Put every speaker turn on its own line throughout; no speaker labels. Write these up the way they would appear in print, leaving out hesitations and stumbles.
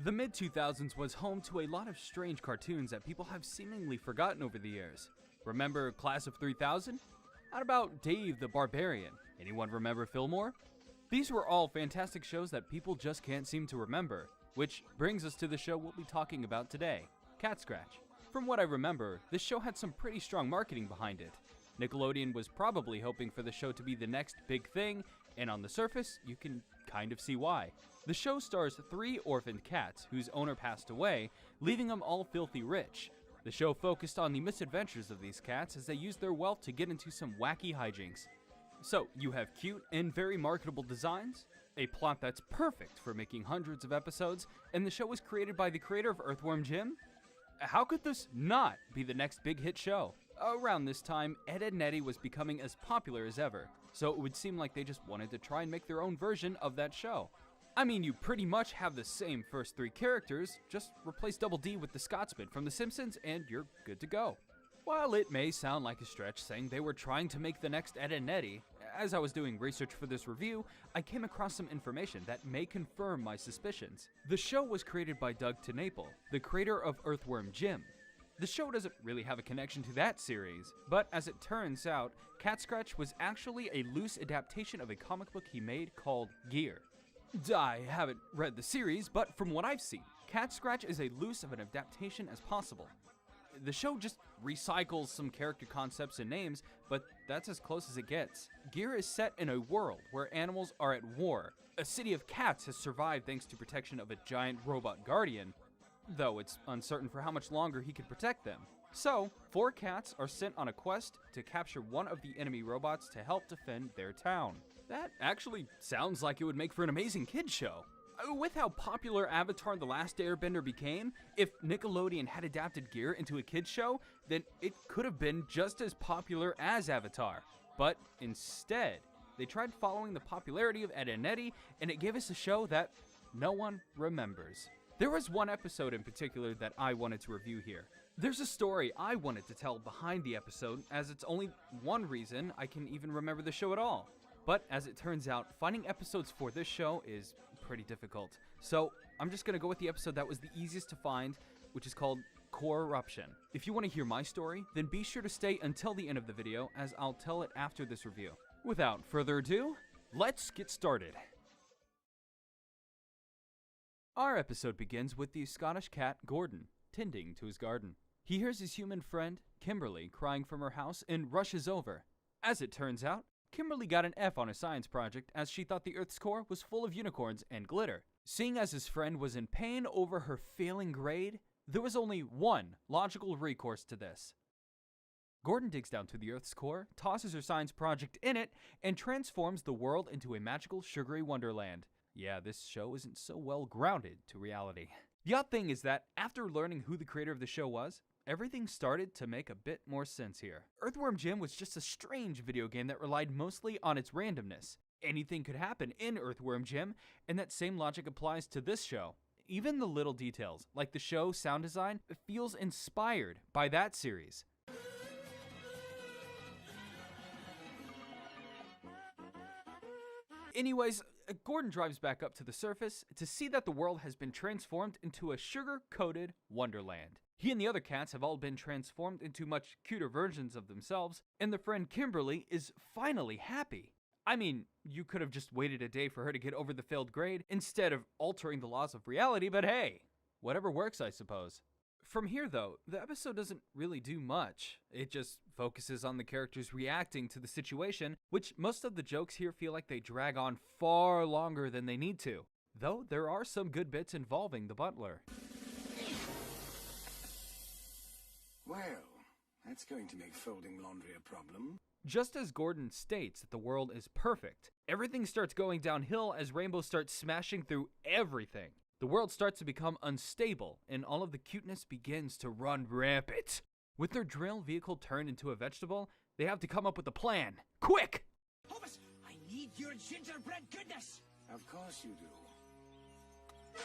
The mid-2000s was home to a lot of strange cartoons that people have seemingly forgotten over the years. Remember Class of 3000? How about Dave the Barbarian? Anyone remember Fillmore? These were all fantastic shows that people just can't seem to remember, which brings us to the show we'll be talking about today, Catscratch. From what I remember, this show had some pretty strong marketing behind it. Nickelodeon was probably hoping for the show to be the next big thing, and on the surface, you can kind of see why. The show stars 3 orphaned cats whose owner passed away, leaving them all filthy rich. The show focused on the misadventures of these cats as they used their wealth to get into some wacky hijinks. So, you have cute and very marketable designs, a plot that's perfect for making hundreds of episodes, and the show was created by the creator of Earthworm Jim? How could this not be the next big hit show? Around this time, Ed, Edd n Eddy was becoming as popular as ever, so it would seem like they just wanted to try and make their own version of that show. I mean, you pretty much have the same first 3 characters, just replace Double D with the Scotsman from The Simpsons and you're good to go. While it may sound like a stretch saying they were trying to make the next Ed, Edd n Eddy, as I was doing research for this review, I came across some information that may confirm my suspicions. The show was created by Doug TenNapel, the creator of Earthworm Jim. The show doesn't really have a connection to that series, but as it turns out, Catscratch was actually a loose adaptation of a comic book he made called Gear. I haven't read the series, but from what I've seen, Catscratch is as loose of an adaptation as possible. The show just recycles some character concepts and names, but that's as close as it gets. Gear is set in a world where animals are at war. A city of cats has survived thanks to protection of a giant robot guardian, though it's uncertain for how much longer he can protect them. So, 4 cats are sent on a quest to capture one of the enemy robots to help defend their town. That actually sounds like it would make for an amazing kids show. With how popular Avatar: The Last Airbender became, if Nickelodeon had adapted Gear into a kids show, then it could have been just as popular as Avatar. But instead, they tried following the popularity of Ed, Edd n Eddy, and it gave us a show that no one remembers. There was one episode in particular that I wanted to review here. There's a story I wanted to tell behind the episode, as it's only one reason I can even remember the show at all. But as it turns out, finding episodes for this show is pretty difficult. So I'm just gonna go with the episode that was the easiest to find, which is called Corruption. If you want to hear my story, then be sure to stay until the end of the video, as I'll tell it after this review. Without further ado, let's get started. Our episode begins with the Scottish cat Gordon tending to his garden. He hears his human friend, Kimberly, crying from her house and rushes over. As it turns out, Kimberly got an F on a science project as she thought the Earth's core was full of unicorns and glitter. Seeing as his friend was in pain over her failing grade, there was only one logical recourse to this. Gordon digs down to the Earth's core, tosses her science project in it, and transforms the world into a magical, sugary wonderland. Yeah, this show isn't so well grounded to reality. The odd thing is that after learning who the creator of the show was, everything started to make a bit more sense here. Earthworm Jim was just a strange video game that relied mostly on its randomness. Anything could happen in Earthworm Jim, and that same logic applies to this show. Even the little details, like the show's sound design, feels inspired by that series. Anyways, Gordon drives back up to the surface to see that the world has been transformed into a sugar-coated wonderland. He and the other cats have all been transformed into much cuter versions of themselves, and their friend Kimberly is finally happy. I mean, you could have just waited a day for her to get over the failed grade instead of altering the laws of reality, but hey, whatever works, I suppose. From here, though, the episode doesn't really do much. It just focuses on the characters reacting to the situation, which most of the jokes here feel like they drag on far longer than they need to. Though there are some good bits involving the butler.
Well, that's going to make folding laundry a problem.
Just as Gordon states that the world is perfect, everything starts going downhill as Rainbow starts smashing through everything. The world starts to become unstable, and all of the cuteness begins to run rampant. With their drill vehicle turned into a vegetable, they have to come up with a plan. Quick!
Hobbs, I need your gingerbread goodness!
Of course you do.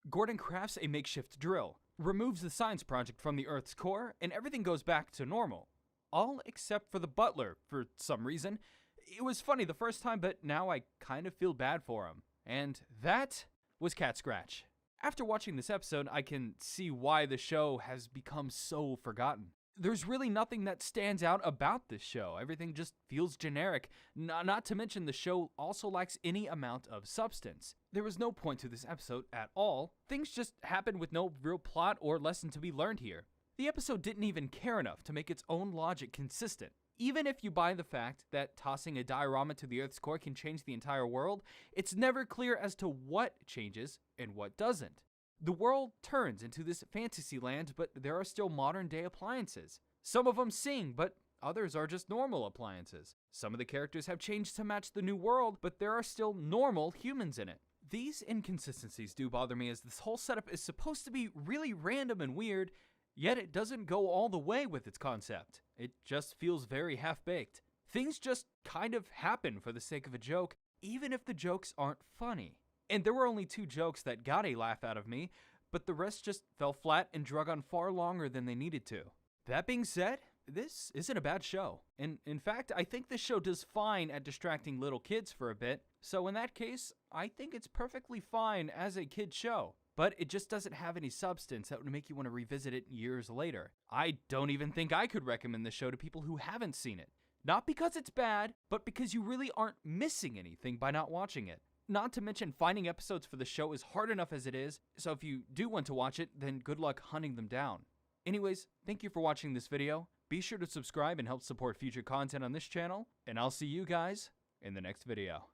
Gordon crafts a makeshift drill, removes the science project from the Earth's core, and everything goes back to normal. All except for the butler, for some reason. It was funny the first time, but now I kind of feel bad for him. And that was Catscratch. After watching this episode, I can see why the show has become so forgotten. There's really nothing that stands out about this show. Everything just feels generic. Not to mention the show also lacks any amount of substance. There was no point to this episode at all. Things just happened with no real plot or lesson to be learned here. The episode didn't even care enough to make its own logic consistent. Even if you buy the fact that tossing a diorama to the Earth's core can change the entire world, it's never clear as to what changes and what doesn't. The world turns into this fantasy land, but there are still modern-day appliances. Some of them sing, but others are just normal appliances. Some of the characters have changed to match the new world, but there are still normal humans in it. These inconsistencies do bother me, as this whole setup is supposed to be really random and weird, yet it doesn't go all the way with its concept. It just feels very half-baked. Things just kind of happen for the sake of a joke, even if the jokes aren't funny. And there were only 2 jokes that got a laugh out of me, but the rest just fell flat and drug on far longer than they needed to. That being said, this isn't a bad show. And in fact, I think this show does fine at distracting little kids for a bit, so in that case, I think it's perfectly fine as a kid show. But it just doesn't have any substance that would make you want to revisit it years later. I don't even think I could recommend this show to people who haven't seen it. Not because it's bad, but because you really aren't missing anything by not watching it. Not to mention, finding episodes for the show is hard enough as it is, so if you do want to watch it, then good luck hunting them down. Anyways, thank you for watching this video. Be sure to subscribe and help support future content on this channel, and I'll see you guys in the next video.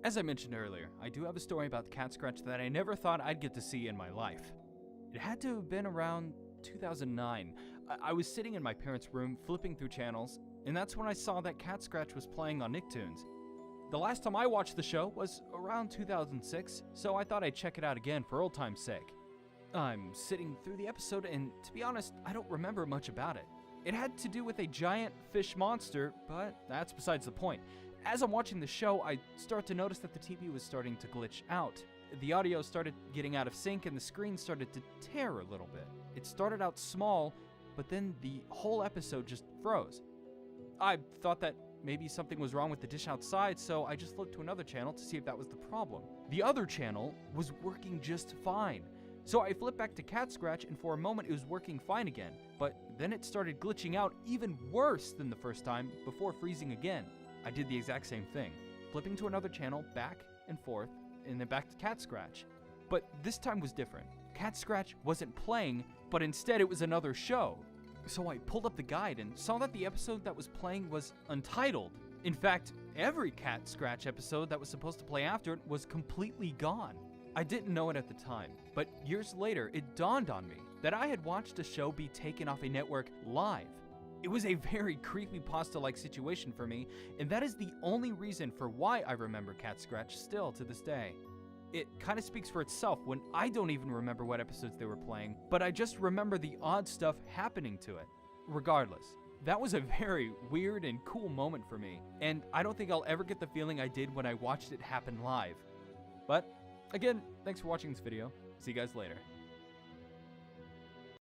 As I mentioned earlier, I do have a story about the Catscratch that I never thought I'd get to see in my life. It had to have been around 2009. I was sitting in my parents' room flipping through channels, and that's when I saw that Catscratch was playing on Nicktoons. The last time I watched the show was around 2006, so I thought I'd check it out again for old time's sake. I'm sitting through the episode, and to be honest, I don't remember much about it. It had to do with a giant fish monster, but that's besides the point. As I'm watching the show, I start to notice that the TV was starting to glitch out. The audio started getting out of sync, and the screen started to tear a little bit. It started out small, but then the whole episode just froze. I thought that maybe something was wrong with the dish outside, so I just flipped to another channel to see if that was the problem. The other channel was working just fine. So I flipped back to Catscratch, and for a moment it was working fine again, but then it started glitching out even worse than the first time before freezing again. I did the exact same thing, flipping to another channel, back and forth, and then back to Catscratch. But this time was different. Catscratch wasn't playing, but instead it was another show. So I pulled up the guide and saw that the episode that was playing was untitled. In fact, every Catscratch episode that was supposed to play after it was completely gone. I didn't know it at the time, but years later it dawned on me that I had watched a show be taken off a network live. It was a very creepypasta-like situation for me, and that is the only reason for why I remember Catscratch still to this day. It kind of speaks for itself when I don't even remember what episodes they were playing, but I just remember the odd stuff happening to it. Regardless, that was a very weird and cool moment for me, and I don't think I'll ever get the feeling I did when I watched it happen live. But, again, thanks for watching this video. See you guys later.